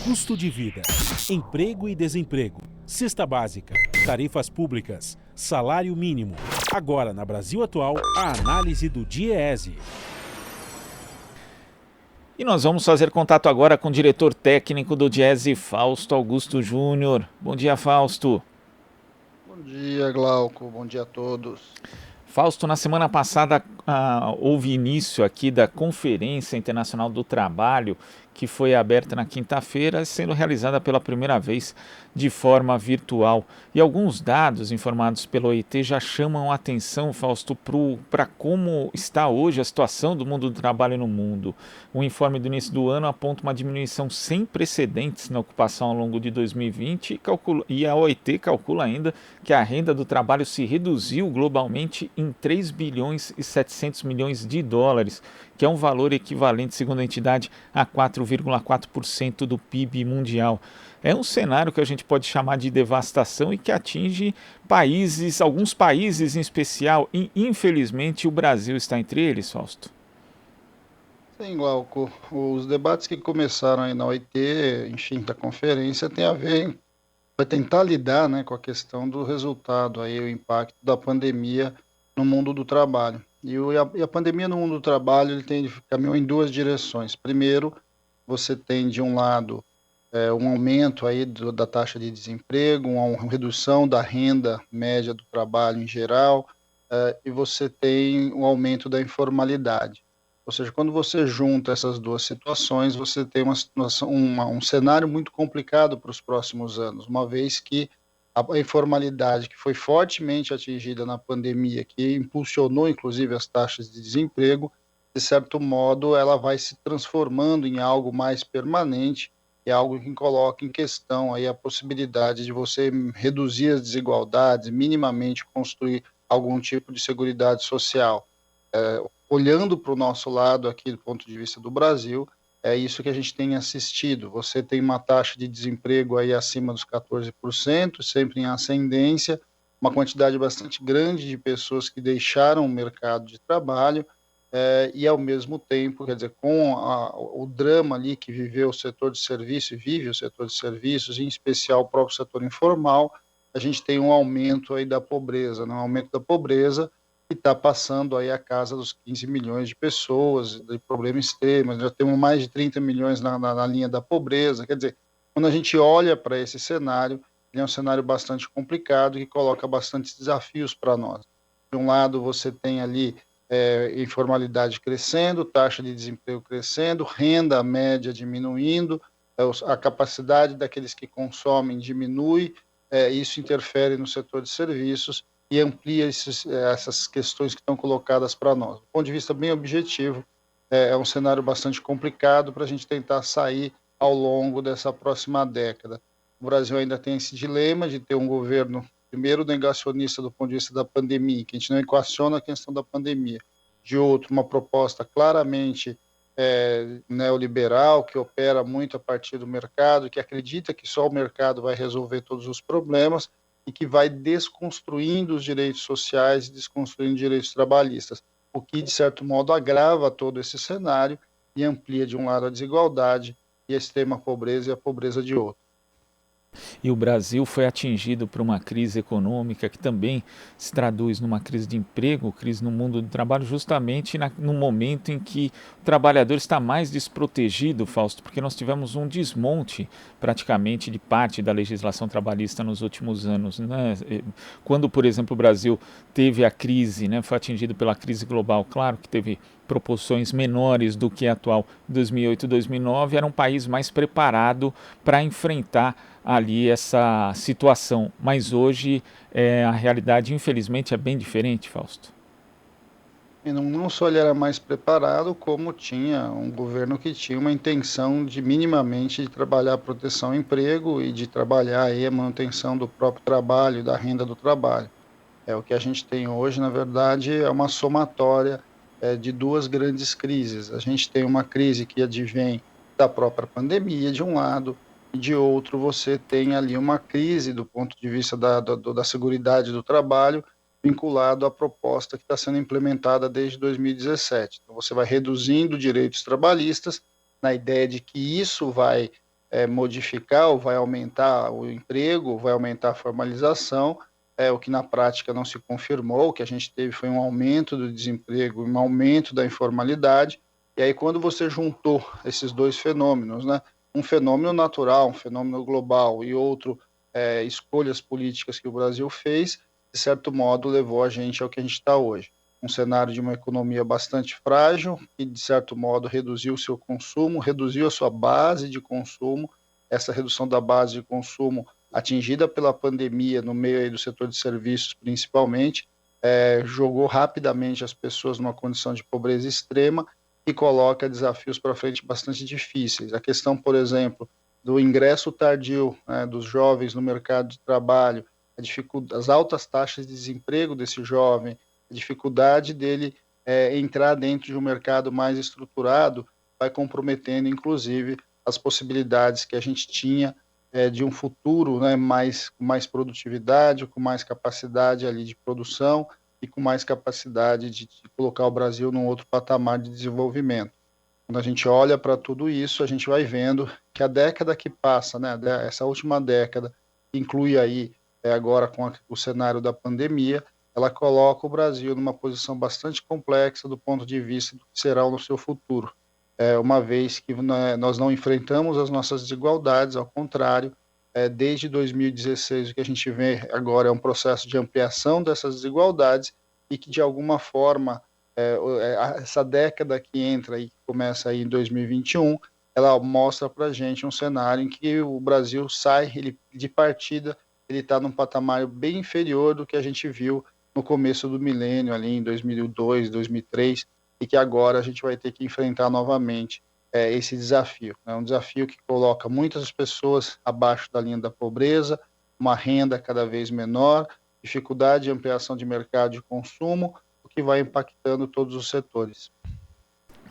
custo de vida, emprego e desemprego, cesta básica, tarifas públicas, salário mínimo. Agora, na Brasil Atual, a análise do DIEESE. E nós vamos fazer contato agora com o diretor técnico do DIEESE, Fausto Augusto Júnior. Bom dia, Fausto. Bom dia, Glauco. Bom dia a todos. Fausto, na semana passada houve início aqui da Conferência Internacional do Trabalho, que foi aberta na quinta-feira, sendo realizada pela primeira vez de forma virtual. E alguns dados informados pela OIT já chamam a atenção, Fausto, para como está hoje a situação do mundo do trabalho no mundo. O informe do início do ano aponta uma diminuição sem precedentes na ocupação ao longo de 2020 e a OIT calcula ainda que a renda do trabalho se reduziu globalmente em 3 bilhões e 700 milhões de dólares, que é um valor equivalente, segundo a entidade, a 4,4% do PIB mundial. É um cenário que a gente pode chamar de devastação e que atinge países, alguns países em especial, e infelizmente o Brasil está entre eles, Fausto. Sim, Glauco. Os debates que começaram aí na OIT, enfim, da conferência, tem a ver, vai tentar lidar, né, com a questão do resultado, aí, o impacto da pandemia no mundo do trabalho. E a pandemia no mundo do trabalho ele caminhou em duas direções. Primeiro, você tem de um lado um aumento aí da taxa de desemprego, uma redução da renda média do trabalho em geral, e você tem um aumento da informalidade. Ou seja, quando você junta essas duas situações, você tem um cenário muito complicado para os próximos anos, uma vez que a informalidade, que foi fortemente atingida na pandemia, que impulsionou inclusive as taxas de desemprego, de certo modo ela vai se transformando em algo mais permanente, é algo que coloca em questão aí a possibilidade de você reduzir as desigualdades, minimamente construir algum tipo de seguridade social. Olhando para o nosso lado aqui do ponto de vista do Brasil, é isso que a gente tem assistido. Você tem uma taxa de desemprego aí acima dos 14%, sempre em ascendência, uma quantidade bastante grande de pessoas que deixaram o mercado de trabalho, e ao mesmo tempo, quer dizer, com o drama ali que viveu o setor de serviço e vive o setor de serviços, em especial o próprio setor informal, a gente tem um aumento aí da pobreza, né? Um aumento da pobreza que está passando aí a casa dos 15 milhões de pessoas, de problemas extremos, já temos mais de 30 milhões na linha da pobreza, quer dizer, quando a gente olha para esse cenário, ele é um cenário bastante complicado que coloca bastantes desafios para nós. De um lado, você tem ali informalidade crescendo, taxa de desemprego crescendo, renda média diminuindo, a capacidade daqueles que consomem diminui, isso interfere no setor de serviços e amplia essas questões que estão colocadas para nós. Do ponto de vista bem objetivo, é um cenário bastante complicado para a gente tentar sair ao longo dessa próxima década. O Brasil ainda tem esse dilema de ter um governo, primeiro, negacionista do ponto de vista da pandemia, que a gente não equaciona a questão da pandemia. De outro, uma proposta claramente neoliberal, que opera muito a partir do mercado, que acredita que só o mercado vai resolver todos os problemas e que vai desconstruindo os direitos sociais e desconstruindo direitos trabalhistas, o que, de certo modo, agrava todo esse cenário e amplia, de um lado, a desigualdade e a extrema pobreza e a pobreza de outro. E o Brasil foi atingido por uma crise econômica que também se traduz numa crise de emprego, crise no mundo do trabalho, justamente no momento em que o trabalhador está mais desprotegido, Fausto, porque nós tivemos um desmonte praticamente de parte da legislação trabalhista nos últimos anos, né? Quando, por exemplo, o Brasil teve a crise, né, foi atingido pela crise global, claro que teve proporções menores do que a atual 2008 e 2009, era um país mais preparado para enfrentar ali essa situação, mas hoje a realidade infelizmente é bem diferente, Fausto. E não só ele era mais preparado, como tinha um governo que tinha uma intenção de minimamente de trabalhar a proteção ao emprego e de trabalhar aí a manutenção do próprio trabalho, da renda do trabalho. O que a gente tem hoje, na verdade, é uma somatória de duas grandes crises. A gente tem uma crise que advém da própria pandemia, de um lado, e de outro você tem ali uma crise do ponto de vista da seguridade do trabalho, vinculado à proposta que está sendo implementada desde 2017. Então, você vai reduzindo direitos trabalhistas, na ideia de que isso vai modificar ou vai aumentar o emprego, vai aumentar a formalização, o que na prática não se confirmou. O que a gente teve foi um aumento do desemprego, um aumento da informalidade. E aí, quando você juntou esses dois fenômenos, né, um fenômeno natural, um fenômeno global e outro, escolhas políticas que o Brasil fez, de certo modo levou a gente ao que a gente está hoje. Um cenário de uma economia bastante frágil, que de certo modo reduziu o seu consumo, reduziu a sua base de consumo. Essa redução da base de consumo atingida pela pandemia no meio aí do setor de serviços principalmente, jogou rapidamente as pessoas numa condição de pobreza extrema e coloca desafios para frente bastante difíceis. A questão, por exemplo, do ingresso tardio, né, dos jovens no mercado de trabalho, as altas taxas de desemprego desse jovem, a dificuldade dele entrar dentro de um mercado mais estruturado, vai comprometendo, inclusive, as possibilidades que a gente tinha de um futuro, né, com mais produtividade, com mais capacidade ali de produção e com mais capacidade de colocar o Brasil num outro patamar de desenvolvimento. Quando a gente olha para tudo isso, a gente vai vendo que a década que passa, né, essa última década, que inclui aí agora com o cenário da pandemia, ela coloca o Brasil numa posição bastante complexa do ponto de vista do que será o seu futuro. Uma vez que nós não enfrentamos as nossas desigualdades, ao contrário, desde 2016 o que a gente vê agora é um processo de ampliação dessas desigualdades e que de alguma forma essa década que entra e começa aí em 2021, ela mostra para a gente um cenário em que o Brasil sai, de partida, ele está num patamar bem inferior do que a gente viu no começo do milênio, ali em 2002, 2003, e que agora a gente vai ter que enfrentar novamente esse desafio. É um desafio que coloca muitas pessoas abaixo da linha da pobreza, uma renda cada vez menor, dificuldade de ampliação de mercado de consumo, o que vai impactando todos os setores.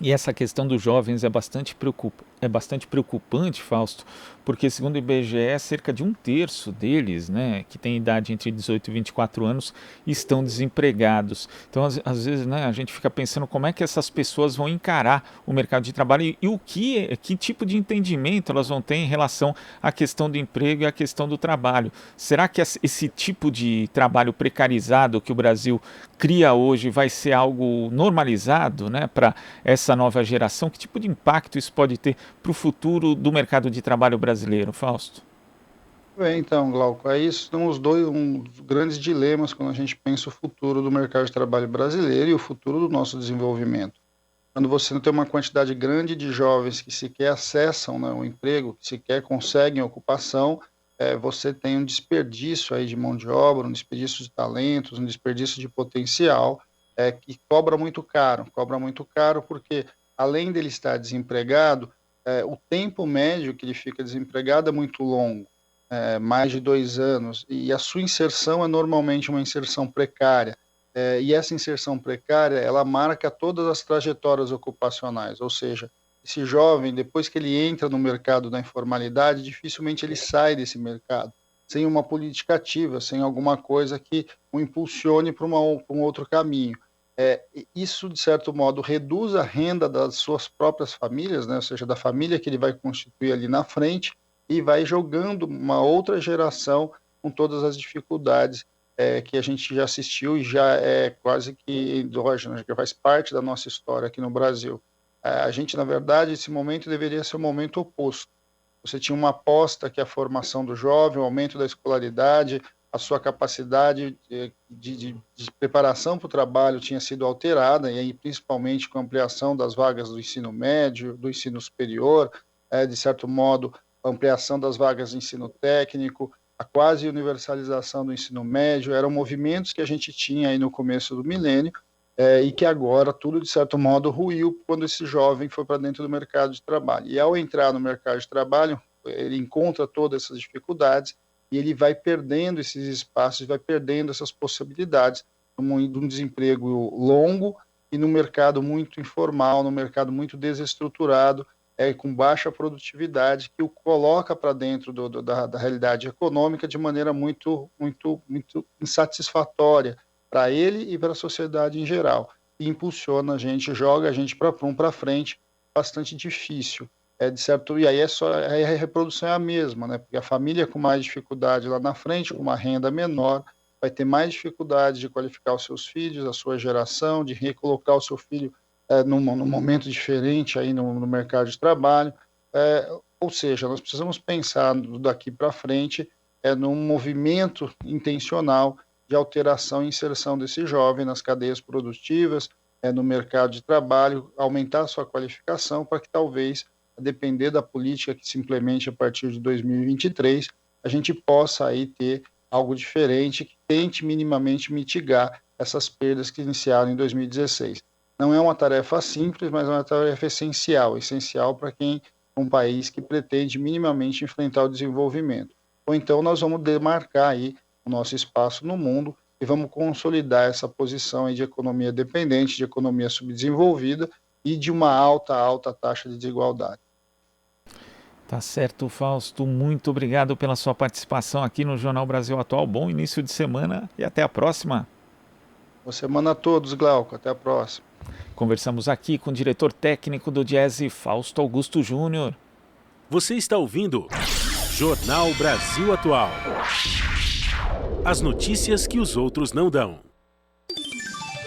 E essa questão dos jovens é bastante preocupante, Fausto, porque segundo o IBGE, cerca de 1/3 deles, né, que tem idade entre 18 e 24 anos, estão desempregados. Então, às vezes, né, a gente fica pensando como é que essas pessoas vão encarar o mercado de trabalho e que tipo de entendimento elas vão ter em relação à questão do emprego e à questão do trabalho. Será que esse tipo de trabalho precarizado que o Brasil cria hoje vai ser algo normalizado, né, para essa nova geração? Que tipo de impacto isso pode ter para o futuro do mercado de trabalho brasileiro, Fausto? Bem, então, Glauco, aí são os dois grandes dilemas quando a gente pensa o futuro do mercado de trabalho brasileiro e o futuro do nosso desenvolvimento. Quando você não tem uma quantidade grande de jovens que sequer acessam, né, o emprego, que sequer conseguem ocupação, você tem um desperdício aí de mão de obra, um desperdício de talentos, um desperdício de potencial, que cobra muito caro porque além dele estar desempregado, o tempo médio que ele fica desempregado é muito longo, mais de 2 anos, e a sua inserção é normalmente uma inserção precária, e essa inserção precária, ela marca todas as trajetórias ocupacionais, ou seja, esse jovem, depois que ele entra no mercado da informalidade, dificilmente ele sai desse mercado, sem uma política ativa, sem alguma coisa que o impulsione para um outro caminho. Isso, de certo modo, reduz a renda das suas próprias famílias, né? Ou seja, da família que ele vai constituir ali na frente, e vai jogando uma outra geração com todas as dificuldades que a gente já assistiu e já é quase que endógeno, que faz parte da nossa história aqui no Brasil. A gente, na verdade, esse momento deveria ser o momento oposto. Você tinha uma aposta que a formação do jovem, o aumento da escolaridade, a sua capacidade de preparação para o trabalho tinha sido alterada, e aí principalmente com a ampliação das vagas do ensino médio, do ensino superior, de certo modo, a ampliação das vagas de ensino técnico, a quase universalização do ensino médio, eram movimentos que a gente tinha aí no começo do milênio, e que agora tudo, de certo modo, ruiu quando esse jovem foi para dentro do mercado de trabalho. E ao entrar no mercado de trabalho, ele encontra todas essas dificuldades e ele vai perdendo esses espaços, vai perdendo essas possibilidades de um desemprego longo e no mercado muito informal, no mercado muito desestruturado, com baixa produtividade, que o coloca para dentro da realidade econômica de maneira muito, muito, muito insatisfatória para ele e para a sociedade em geral. E impulsiona a gente, joga a gente para frente, bastante difícil. de certo, e aí aí a reprodução é a mesma, né? Porque a família com mais dificuldade lá na frente, com uma renda menor, vai ter mais dificuldade de qualificar os seus filhos, a sua geração, de recolocar o seu filho num momento diferente aí no mercado de trabalho. Ou seja, nós precisamos pensar daqui para frente num movimento intencional de alteração e inserção desse jovem nas cadeias produtivas, no mercado de trabalho, aumentar a sua qualificação para que talvez, a depender da política que se implemente a partir de 2023, a gente possa aí ter algo diferente que tente minimamente mitigar essas perdas que iniciaram em 2016. Não é uma tarefa simples, mas é uma tarefa essencial para um país que pretende minimamente enfrentar o desenvolvimento. Ou então nós vamos demarcar aí o nosso espaço no mundo e vamos consolidar essa posição aí de economia dependente, de economia subdesenvolvida e de uma alta taxa de desigualdade. Tá certo, Fausto. Muito obrigado pela sua participação aqui no Jornal Brasil Atual. Bom início de semana e até a próxima. Boa semana a todos, Glauco. Até a próxima. Conversamos aqui com o diretor técnico do Diese, Fausto Augusto Júnior. Você está ouvindo Jornal Brasil Atual. As notícias que os outros não dão.